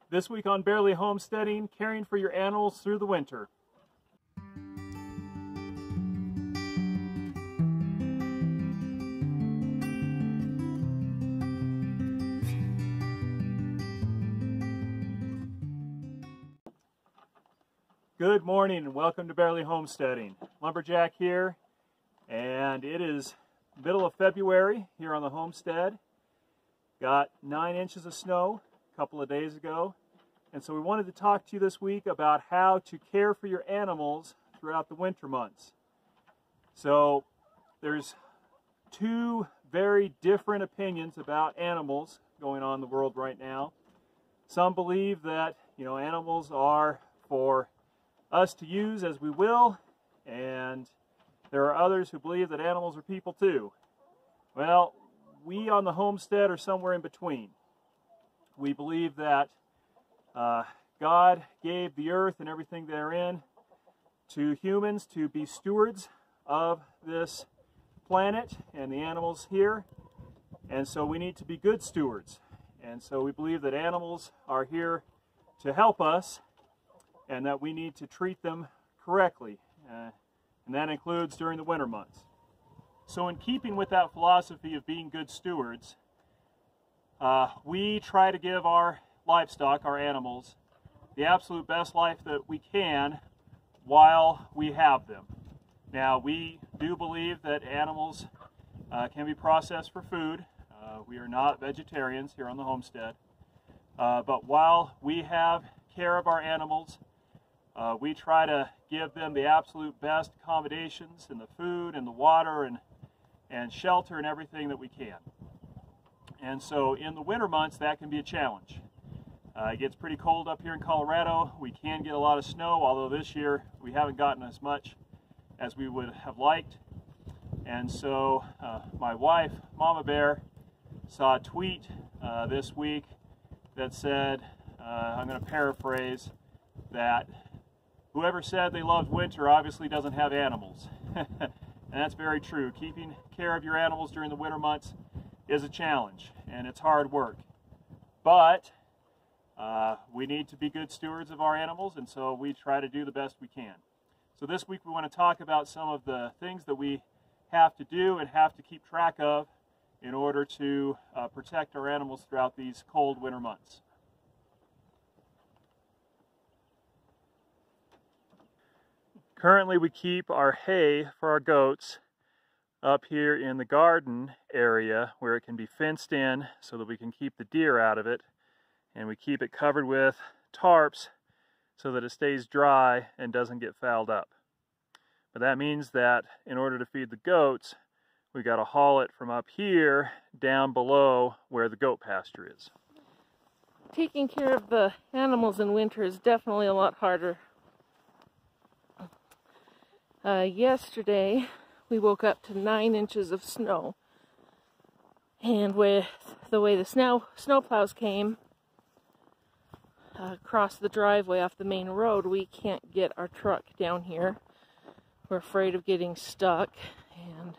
This week on Barely Homesteading, caring for your animals through the winter. Good morning and welcome to Barely Homesteading. Lumberjack here, and it is middle of February here on the homestead. Got 9 inches of snow a couple of days ago, and so we wanted to talk to you this week about how to care for your animals throughout the winter months. So there's two very different opinions about animals going on in the world right now. Some believe that, animals are for us to use as we will, and there are others who believe that animals are people too. Well, we on the homestead are somewhere in between. We believe that God gave the earth and everything therein to humans to be stewards of this planet and the animals here, and so we need to be good stewards. And so we believe that animals are here to help us, and that we need to treat them correctly, and that includes during the winter months. So in keeping with that philosophy of being good stewards, we try to give our livestock, our animals, the absolute best life that we can while we have them. Now, we do believe that animals can be processed for food. We are not vegetarians here on the homestead, but while we have care of our animals, we try to give them the absolute best accommodations in the food and the water and shelter and everything that we can. And so in the winter months, that can be a challenge. It gets pretty cold up here in Colorado. We can get a lot of snow, although this year we haven't gotten as much as we would have liked. And so my wife, Mama Bear, saw a tweet this week that said, I'm going to paraphrase, that whoever said they loved winter obviously doesn't have animals. And that's very true. Keeping care of your animals during the winter months is a challenge, and it's hard work. But we need to be good stewards of our animals, and so we try to do the best we can. So this week we want to talk about some of the things that we have to do and have to keep track of in order to protect our animals throughout these cold winter months. Currently we keep our hay for our goats up here in the garden area where it can be fenced in so that we can keep the deer out of it, and we keep it covered with tarps so that it stays dry and doesn't get fouled up. But that means that in order to feed the goats, we got to haul it from up here down below where the goat pasture is. Taking care of the animals in winter is definitely a lot harder. Yesterday we woke up to 9 inches of snow, and with the way the snow plows came across the driveway off the main road, we can't get our truck down here. We're afraid of getting stuck and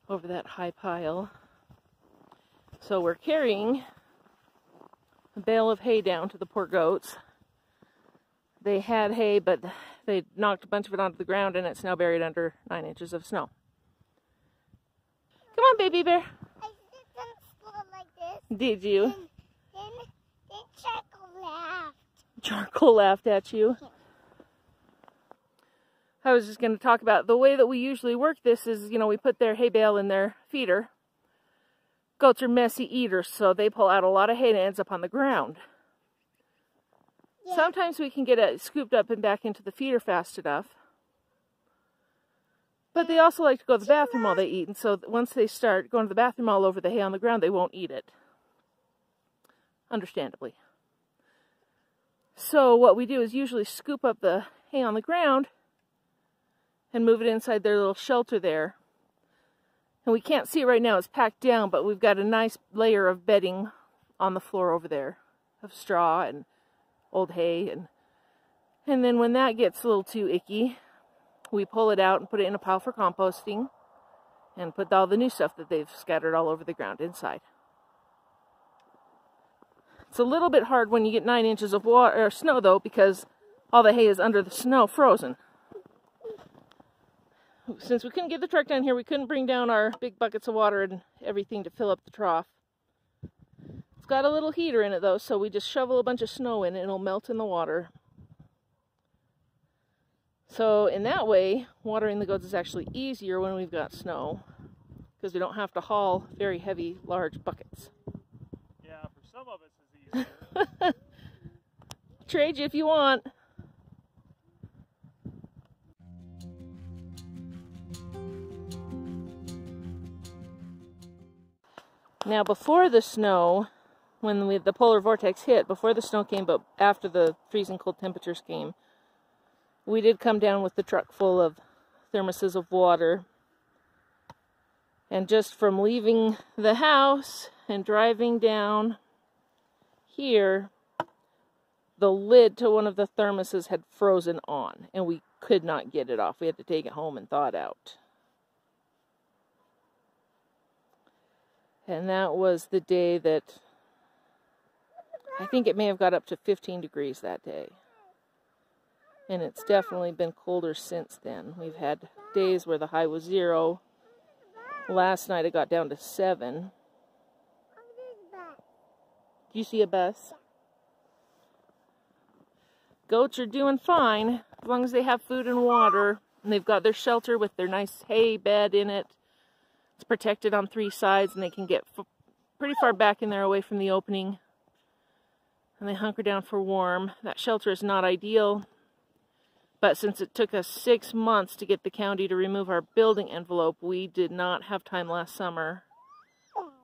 over that high pile, so we're carrying a bale of hay down to the poor goats. They had hay, but they knocked a bunch of it onto the ground, and it's now buried under 9 inches of snow. Come on, baby bear. I did some school like this. Did you? Then Charcoal laughed. Charcoal laughed at you. Yeah. I was just going to talk about the way that we usually work this is, we put their hay bale in their feeder. Goats are messy eaters, so they pull out a lot of hay and it ends up on the ground. Yeah. Sometimes we can get it scooped up and back into the feeder fast enough. But they also like to go to the bathroom while they eat, and so once they start going to the bathroom all over the hay on the ground, they won't eat it. Understandably. So what we do is usually scoop up the hay on the ground and move it inside their little shelter there. And we can't see it right now, it's packed down, but we've got a nice layer of bedding on the floor over there of straw and old hay, and then when that gets a little too icky, we pull it out and put it in a pile for composting and put all the new stuff that they've scattered all over the ground inside. It's a little bit hard when you get 9 inches of water or snow though, because all the hay is under the snow, frozen. Since we couldn't get the truck down here, we couldn't bring down our big buckets of water and everything to fill up the trough. It's got a little heater in it though, so we just shovel a bunch of snow in and it'll melt in the water. So in that way, watering the goats is actually easier when we've got snow, because we don't have to haul very heavy, large buckets. Yeah, for some of us it's easier. Trade you if you want. Now before the snow, when the polar vortex hit, before the snow came, but after the freezing cold temperatures came, we did come down with the truck full of thermoses of water. And just from leaving the house and driving down here, the lid to one of the thermoses had frozen on, and we could not get it off. We had to take it home and thaw it out. And that was the day that, I think it may have got up to 15 degrees that day. And it's definitely been colder since then. We've had days where the high was 0. Last night it got down to 7. Do you see a bus? Goats are doing fine, as long as they have food and water. And they've got their shelter with their nice hay bed in it. It's protected on 3 sides, and they can get pretty far back in there away from the opening. And they hunker down for warm. That shelter is not ideal, but since it took us 6 months to get the county to remove our building envelope, we did not have time last summer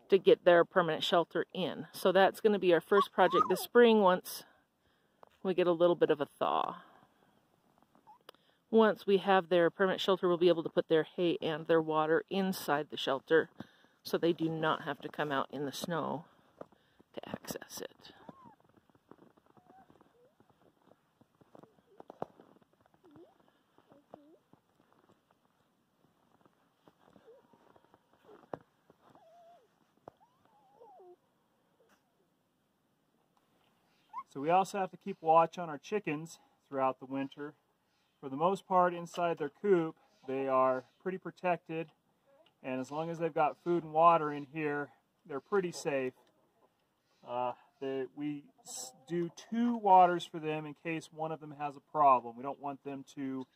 to get their permanent shelter in. So that's going to be our first project this spring once we get a little bit of a thaw. Once we have their permanent shelter, we'll be able to put their hay and their water inside the shelter, so they do not have to come out in the snow to access it. So we also have to keep watch on our chickens throughout the winter. For the most part, inside their coop, they are pretty protected, and as long as they've got food and water in here, they're pretty safe. We do 2 waters for them in case one of them has a problem. We don't want them to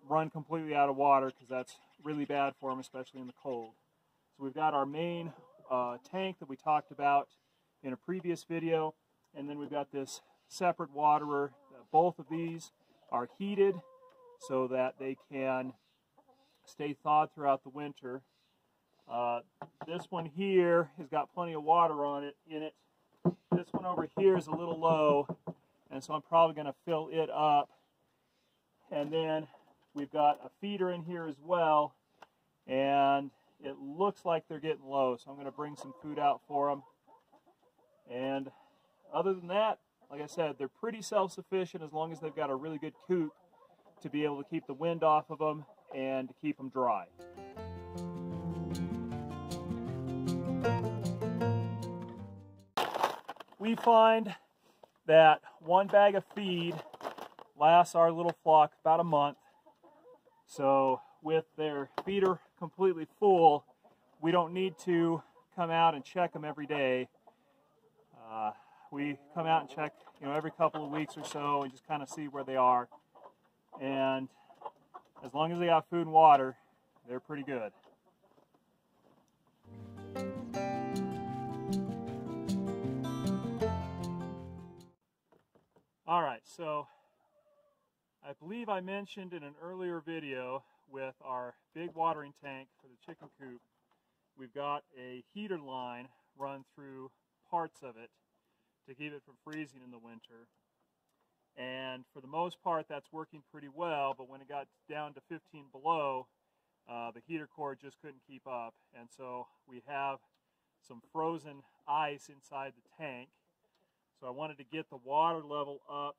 run completely out of water, because that's really bad for them, especially in the cold. So we've got our main tank that we talked about in a previous video, and then we've got this separate waterer. Both of these are heated so that they can stay thawed throughout the winter. This one here has got plenty of water in it. This one over here is a little low, and so I'm probably going to fill it up. And then we've got a feeder in here as well, and it looks like they're getting low, so I'm going to bring some food out for them. And other than that, like I said, they're pretty self-sufficient as long as they've got a really good coop to be able to keep the wind off of them and to keep them dry. We find that 1 bag of feed lasts our little flock about a month. So with their feeder completely full, we don't need to come out and check them every day. We come out and check, every couple of weeks or so, and just kind of see where they are. And as long as they have food and water, they're pretty good. All right, so I believe I mentioned in an earlier video with our big watering tank for the chicken coop, we've got a heater line run through parts of it to keep it from freezing in the winter. And for the most part, that's working pretty well, but when it got down to 15 below, the heater cord just couldn't keep up. And so we have some frozen ice inside the tank. So I wanted to get the water level up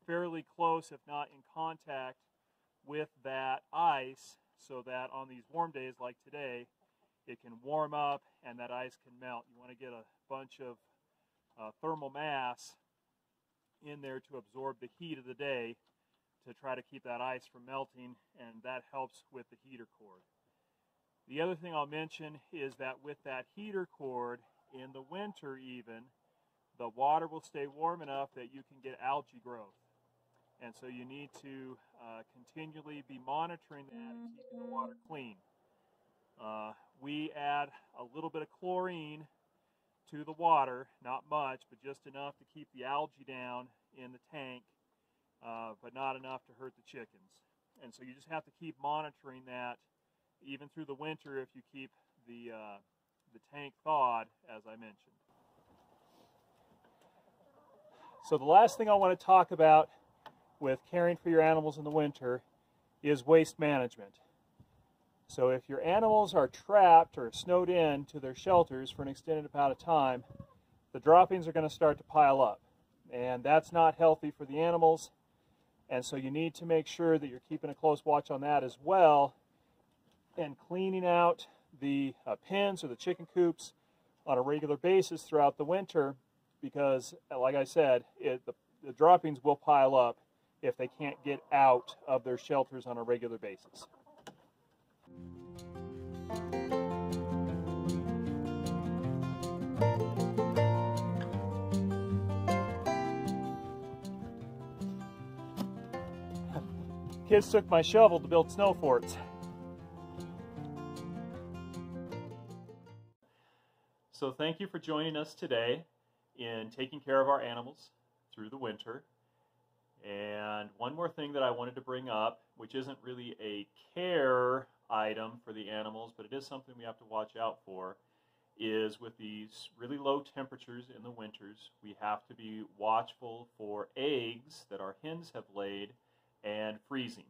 fairly close, if not in contact with that ice, so that on these warm days like today, it can warm up and that ice can melt. You want to get a bunch of thermal mass in there to absorb the heat of the day to try to keep that ice from melting, and that helps with the heater cord. The other thing I'll mention is that with that heater cord, in the winter even, the water will stay warm enough that you can get algae growth. And so you need to continually be monitoring that and keeping the water clean. We add a little bit of chlorine to the water, not much, but just enough to keep the algae down in the tank, but not enough to hurt the chickens. And so you just have to keep monitoring that even through the winter if you keep the tank thawed, as I mentioned. So the last thing I want to talk about with caring for your animals in the winter is waste management. So if your animals are trapped or snowed in to their shelters for an extended amount of time, the droppings are going to start to pile up. And that's not healthy for the animals. And so you need to make sure that you're keeping a close watch on that as well, and cleaning out the pens or the chicken coops on a regular basis throughout the winter, because, like I said, the droppings will pile up if they can't get out of their shelters on a regular basis. Kids took my shovel to build snow forts. So thank you for joining us today in taking care of our animals through the winter. And one more thing that I wanted to bring up, which isn't really a care item for the animals, but it is something we have to watch out for, is with these really low temperatures in the winters, we have to be watchful for eggs that our hens have laid and freezing.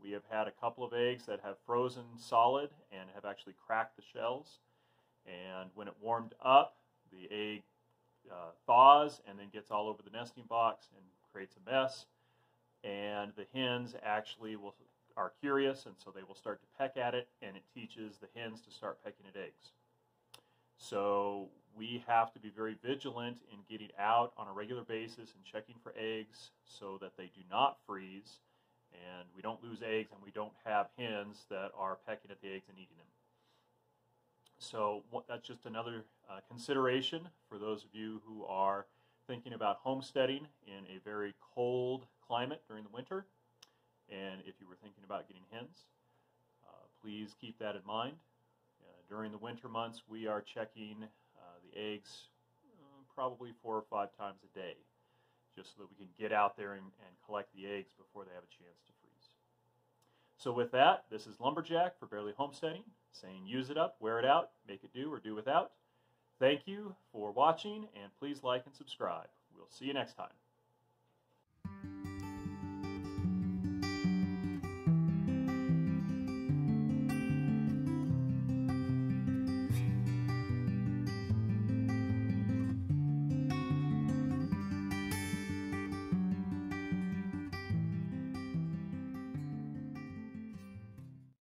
We have had a couple of eggs that have frozen solid and have actually cracked the shells. And when it warmed up, the egg thaws and then gets all over the nesting box and creates a mess. And the hens actually are curious, and so they will start to peck at it, and it teaches the hens to start pecking at eggs. So we have to be very vigilant in getting out on a regular basis and checking for eggs so that they do not freeze, and we don't lose eggs, and we don't have hens that are pecking at the eggs and eating them. So that's just another consideration for those of you who are thinking about homesteading in a very cold climate during the winter. And if you were thinking about getting hens, please keep that in mind. During the winter months, we are checking the eggs probably 4 or 5 times a day, just so that we can get out there and collect the eggs before they have a chance to freeze. So with that, this is Lumberjack for Barely Homesteading, saying use it up, wear it out, make it do or do without. Thank you for watching, and please like and subscribe. We'll see you next time.